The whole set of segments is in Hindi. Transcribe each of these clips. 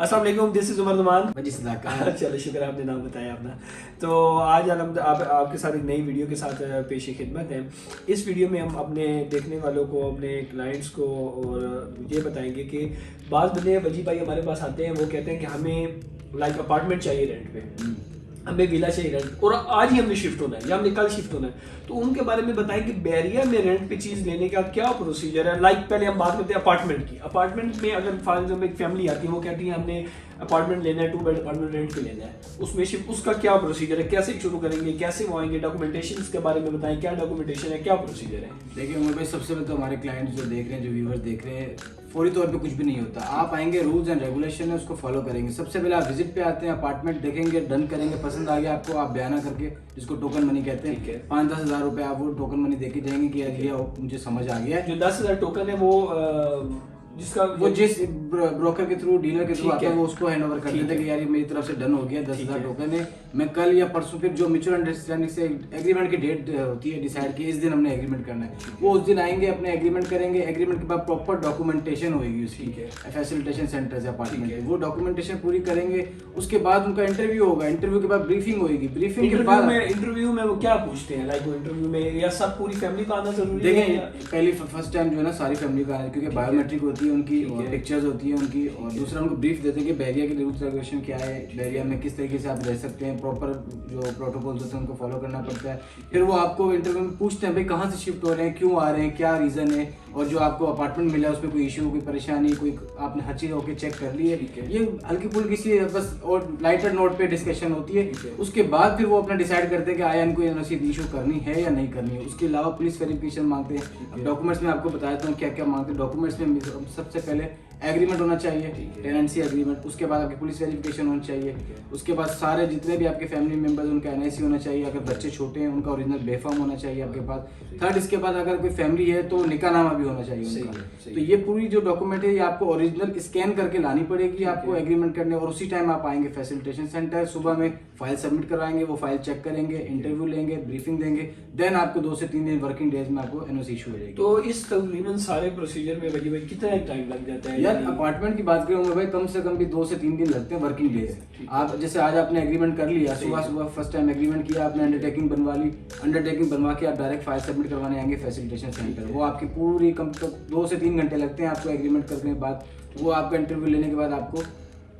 अस्सलाम वालेकुम, दिस इज़ उमर नुमान। वजी सदाकत। चलो शुक्र है आपने नाम बताया अपना। तो आज हम आपके साथ एक नई वीडियो के साथ पेश खिदमत है। इस वीडियो में हम अपने देखने वालों को, अपने क्लाइंट्स को और ये बताएंगे कि बाज़ बंदे वजी भाई हमारे पास आते हैं, वो कहते हैं कि हमें लाइक अपार्टमेंट चाहिए रेंट पे, हमें विला चाहिए रेंट, और आज ही हमने शिफ्ट होना है या हमने कल शिफ्ट होना है। तो उनके बारे में बताएं कि बैरिया में रेंट पे चीज़ लेने का क्या प्रोसीजर है। लाइक पहले हम बात करते हैं अपार्टमेंट की। अपार्टमेंट में अगर फॉर एग्जाम्पल एक फैमिली आती है, वो कहती है हमने अपार्टमेंट लेना है, 2 बेड अपार्टमेंट रेंट पे लेना है, उसमें शिफ्ट, उसका क्या प्रोसीजर है, कैसे शुरू करेंगे, कैसे वो आएंगे, डॉक्यूमेंटेशन के बारे में बताएं, क्या डॉक्यूमेंटेशन है, क्या प्रोसीजर है। देखिए उमर भाई, सबसे पहले तो हमारे क्लाइंट्स जो देख रहे हैं, जो व्यूवर्स देख रहे हैं, फौरी तौर पे कुछ भी नहीं होता। आप आएंगे, रूल्स एंड रेगुलेशन है उसको फॉलो करेंगे। सबसे पहले आप विजिट पे आते हैं, अपार्टमेंट देखेंगे, डन करेंगे, पसंद आ गया आपको, आप बयाना करके, जिसको टोकन मनी कहते हैं, 5-10 हज़ार रुपए आप वो टोकन मनी देके जाएंगे कि यार ये मुझे समझ आ गया। जो 10,000 टोकन है वो जिसका वो जिस ब्रोकर के थ्रू, डीलर के थ्रू आता है, वो उसको हैंड ओवर कर देते हैं कि यार ये मेरी तरफ से डन हो गया, 10,000 टोकन है। मैं कल या परसों फिर जो म्यूचुअल अंडरस्टैंडिंग से एग्रीमेंट की डेट होती है डिसाइड की, इस दिन हमने एग्रीमेंट करना है, वो उस दिन आएंगे, अपने एग्रीमेंट करेंगे। एग्रीमेंट के बाद प्रॉपर डॉक्यूमेंटेशन होगी उसकी, फैसिलिटेशन सेंटर से अपार्टमेंट, वो डॉक्यूमेंटेशन पूरी करेंगे। उसके बाद उनका इंटरव्यू होगा, इंटरव्यू के बाद ब्रीफिंग होगी। ब्रीफिंग के बाद इंटरव्यू में वो क्या पूछते हैं, लाइक वो इंटरव्यू में या सब पूरी फैमिली का आना जरूरी है? देखें, पहली फर्स्ट टाइम जो है ना सारी फैमिली का आना है, क्योंकि बायोमेट्रिक होती है उनकी, पिक्चर्स होती है उनकी, और दूसरा उनको ब्रीफ देते हैं कि बैरिया के रूल्स रेगुलेशन क्या है, बैरिया में किस तरीके से आप रह सकते हैं, प्रॉपर जो प्रोटोकॉल्स होते हैं उनको फॉलो करना पड़ता है। फिर वो आपको इंटरव्यू में पूछते हैं भाई कहाँ से शिफ्ट हो रहे हैं, क्यों आ रहे हैं, क्या रीज़न है, और जो आपको अपार्टमेंट मिला है उसमें कोई इशू, कोई परेशानी, कोई आपने हर चीज़ होकर चेक कर ली है। ये हल्की फुल्की सी बस और लाइटर नोट पे डिस्कशन होती है। उसके बाद फिर वो अपना डिसाइड करते हैं कि आया इनको एनओसी इशू करनी है या नहीं करनी है। उसके अलावा पुलिस वेरिफिकेशन मांगते हैं। डॉक्यूमेंट्स में आपको बताया था क्या क्या मांगते हैं। डॉक्यूमेंट्स में सबसे पहले एग्रीमेंट होना चाहिए, टेनेंसी एग्रीमेंट। उसके बाद आपकी पुलिस वेरिफिकेशन होनी चाहिए। उसके बाद सारे जितने भी आपके फैमिली मेंबर्स उनका एनआईसी होना चाहिए। अगर बच्चे छोटे हैं उनका ओरिजिनल बेफाम होना चाहिए आपके पास। थर्ड, इसके बाद अगर कोई फैमिली है तो निकाहनामा भी होना चाहिए उनका। तो ये पूरी जो डॉक्यूमेंट है ये आपको ओरिजिनल स्कैन करके लानी पड़ेगी आपको एग्रीमेंट करने, और उसी टाइम आप आएंगे फैसिलिटेशन सेंटर। सुबह में फाइल सबमिट करवाएंगे, वो फाइल चेक करेंगे, इंटरव्यू लेंगे, ब्रीफिंग देंगे, देन आपको 2 से 3 दिन वर्किंग डेज में आपको एनओसी इशू हो जाएगी। तो इस तकरीबन सारे प्रोसीजर में वजी भाई कितना टाइम लग जाता है? यार अपार्टमेंट की बात करूँ भाई, कम से कम भी 2 से 3 दिन लगते हैं वर्किंग डेज। आप जैसे आज आपने एग्रीमेंट कर लिया, सुबह फर्स्ट टाइम एग्रीमेंट किया आपने, अंडरटेकिंग बनवा ली, अंडरटेकिंग बनवा के आप डायरेक्ट फाइल सबमिट करवाने आएंगे फैसिलिटेशन सेंटर। वो आपकी पूरी कम से कम 2 से 3 घंटे लगते हैं आपको एग्रीमेंट करने के बाद। वो आपका इंटरव्यू लेने के बाद आपको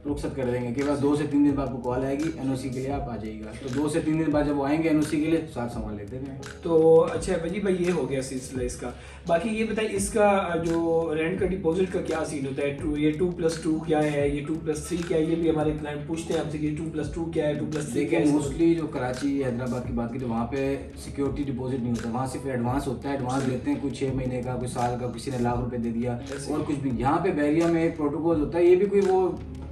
रुखसत कर देंगे कि बस 2 से 3 दिन बाद आपको कॉल आएगी, एनओसी के लिए आप आ जाइएगा। तो 2 से 3 दिन बाद जब वो आएंगे एनओसी के लिए, साथ सामान लेते हैं। तो अच्छा वजी भाई, ये हो गया सिलसिला इसका। बाकी ये बताइए इसका जो रेंट का डिपॉजिट का क्या सीन होता है? ये 2+2 क्या है, ये 2+3 क्या है? ये भी हमारे क्लाइंट पूछते हैं आपसे कि 2+2 क्या है, 2+3 क्या है। मोस्टली जो कराची हैदराबाद की बात की तो वहाँ पे सिक्योरिटी डिपॉजिट नहीं होता, वहाँ सिर्फ एडवांस होता है। एडवांस लेते हैं कोई 6 महीने का, कोई साल का, किसी ने लाख रुपए दे दिया और कुछ भी। यहाँ पे बैरिया में एक प्रोटोकॉल होता है, ये भी कोई वो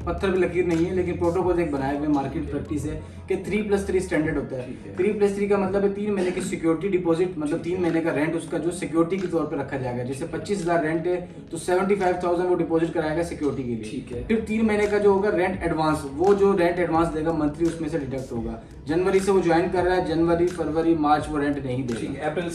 पत्थर पे लकीर नहीं है, लेकिन प्रोटोकॉल एक बनाए हुए मार्केट प्रैक्टिस है कि 3+3 स्टैंडर्ड होता है। 3+3 का मतलब है 3 महीने की सिक्योरिटी डिपॉजिट, मतलब 3 महीने का रेंट उसका जो सिक्योरिटी के तौर पे रखा जाएगा। जैसे 25,000 रेंट है तो 75,000 वो डिपॉजिट कराएगा सिक्योरिटी के लिए। ठीक है। फिर 3 महीने का जो होगा रेंट एडवांस, वो जो रेंट एडवांस देगा मंथली उसमें से डिडक्ट होगा। जनवरी से वो ज्वाइन कर रहा है, जनवरी, फरवरी, मार्च वो रेंट नहीं देगा। अप्रैल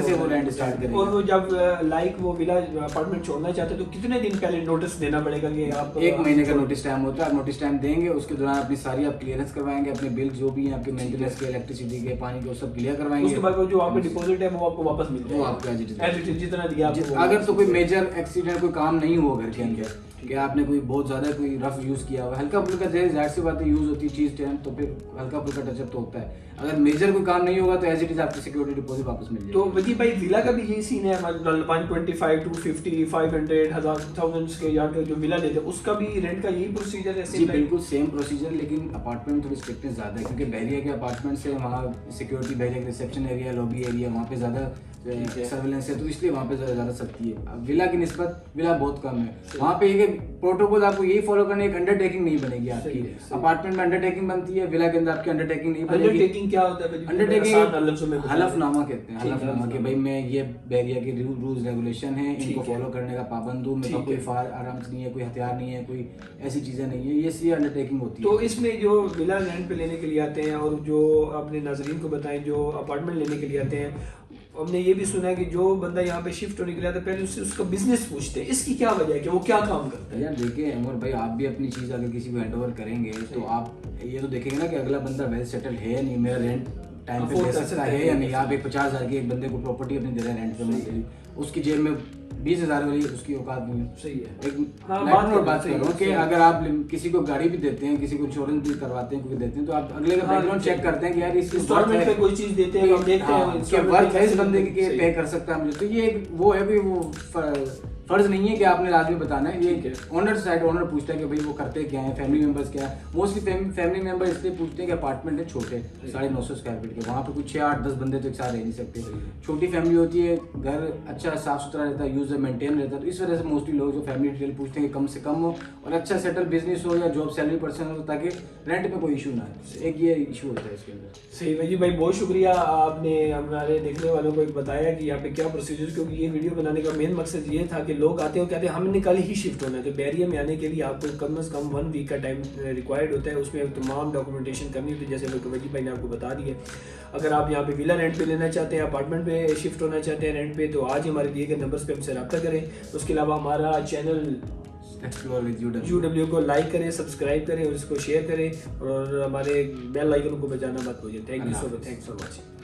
से वो रेंट स्टार्ट करेगा। और वो जब लाइक वो विला अपार्टमेंट छोड़ना चाहते हैं तो कितने दिन पहले नोटिस देना पड़ेगा कि आप? 1 महीने का नोटिस टाइम होता है। नोटिस टाइम देंगे, उसके दौरान अपनी सारी आप क्लियरेंस करवाएंगे, अपने बिल जो भी हैं आपके मेंटेनेंस के, इलेक्ट्रिसिटी के, पानी के, सब क्लियर करवाएंगे। उसके बाद जो आपका डिपॉजिट है वो आपको वापस मिल जाएगा, वो आपका जितना दिया आपको। अगर तो कोई मेजर एक्सीडेंट, कोई काम नहीं हुआ घर के अंदर कि आपने कोई बहुत ज्यादा कोई रफ यूज किया हुआ, हल्का फुल्का जाहिर सी बात है यूज होती है चीज टाइम, तो फिर हल्का फुल्का टचअप तो होता है। अगर मेजर कोई काम नहीं होगा तो एज इट इज आपकी सिक्योरिटी डिपॉजिट वापस मिल जाएगी। तो वजी भाई विला का भी यही सीन है, 125, 250, 500, 1000 के यार जो विला लेते हैं उसका भी रेंट का यही प्रोसीजर है? जी बिल्कुल सेम प्रोसीजर, लेकिन अपार्टमेंट थोड़ी स्ट्रिक्टनेस ज़्यादा है, क्योंकि बैरिया के अपार्टमेंट से वहाँ सिक्योरिटी, बैरिया के रिसेप्शन एरिया, लॉबी एरिया, वहाँ पे ज़्यादा सर्वेलेंस है, तो इसलिए वहाँ पे ज़्यादा सख्ती है। विला की निस्बत विला बहुत कम है। वहाँ पे एक प्रोटोकॉल आपको यही फॉलो करने, एक अंडरटेकिंग नहीं बनेगी आपकी। अपार्टमेंट में अंडरटेकिंग बनती है, विला के अंदर आपकी अंडरटेकिंग नहीं बनेगी। अंडरटेकिंग क्या होता है? अंडरटेकिंग हलफनामा कहते हैं। हलफनामा कि भाई मैं ये बैरिया के रूल्स रेगुलेशन है, इनको फॉलो करने का पाबंद हूँ, मेरा कोई फायर आर्म्स नहीं है, कोई हथियार नहीं है, कोई ऐसी चीज़ें नहीं है, ये अंडरटेकिंग होती है। तो इसमें जो विला रेंट पे लेने के लिए आते हैं और जो अपने नाजरीन को बताएं जो अपार्टमेंट लेने के लिए आते हैं, हमने ये भी सुना है कि जो बंदा यहाँ पे शिफ्ट होने के लिए आता है पहले उससे उसका बिजनेस पूछते हैं, इसकी क्या वजह है कि वो क्या काम करता है? यार देखिए अमर भाई, आप भी अपनी चीज़ अगर किसी को हैंड ओवर करेंगे तो आप ये तो देखेंगे ना कि अगला बंदा वेल सेटल है या नहीं, मेरा रेंट टाइम पे दे सकता है या नहीं। आप एक 50,000 की एक बंदे को प्रॉपर्टी अपनी दे रहे हैं रेंट पे, उसकी जेब में 20,000 वाली उसकी औकात नहीं है। सही है। एक बात कर रहा हूँ कि अगर आप किसी को गाड़ी भी देते हैं, किसी को इंश्योरेंस भी करवाते हैं, क्योंकि देते हैं, तो आप अगले का बैकग्राउंड चेक करते हैं कि यार इसकी इंस्टॉलमेंट पे कोई चीज देते हैं, हम देखते हैं क्या वर्क है इस बंदे के पे कर सकता है मुझे। तो ये वो है कि वो फर्ज नहीं है कि आपने लाजमी बताना है, ये ओनर साइड ओनर पूछता है कि भाई वो करते क्या है, फैमिली मेंबर्स क्या है। मोस्टली फैमिली मेंबर इसलिए पूछते हैं कि अपार्टमेंट है छोटे 950 स्क्वायर फीट के, वहाँ पे कुछ 6, 8, 10 बंदे तो एक साथ रह नहीं सकते। छोटी फैमिली होती है, घर अच्छा साफ सुथरा रहता है, यूजर मेंटेन रहता है, तो इस वजह से मोस्टली लोग जो फैमिली डिटेल पूछते हैं कि कम से कम हो और अच्छा सेटल बिजनेस हो या जॉब सैलरी पर्सन हो, ताकि रेंट पे कोई इशू ना आए। एक ये इशू होता है इसके अंदर। सही भाई जी, भाई बहुत शुक्रिया, आपने हमारे देखने वालों को एक बताया कि यहाँ पे क्या प्रोसीजर, क्योंकि ये वीडियो बनाने का मेन मकसद ये था कि लोग आते हैं कहते हैं हमने कल ही शिफ्ट होना है, तो बैरिया में आने के लिए आपको कम से कम 1 वीक का टाइम रिक्वायर्ड होता है, उसमें तमाम डॉक्यूमेंटेशन करनी होती है, जैसे डॉक्टर वजीद भाई ने आपको बता दी है। अगर आप यहाँ पे विला रेंट पे लेना चाहते हैं, अपार्टमेंट पे शिफ्ट होना चाहते हैं रेंट पे, तो आज हमारे दिए गए नंबर्स पे हमसे रब्ता करें। उसके अलावा हमारा चैनल एक्सप्लोर विद UW को लाइक करें, सब्सक्राइब करें और इसको शेयर करें और हमारे बेल आइकन को बजाना मत भूलिए। Thank you so much, thanks for watching.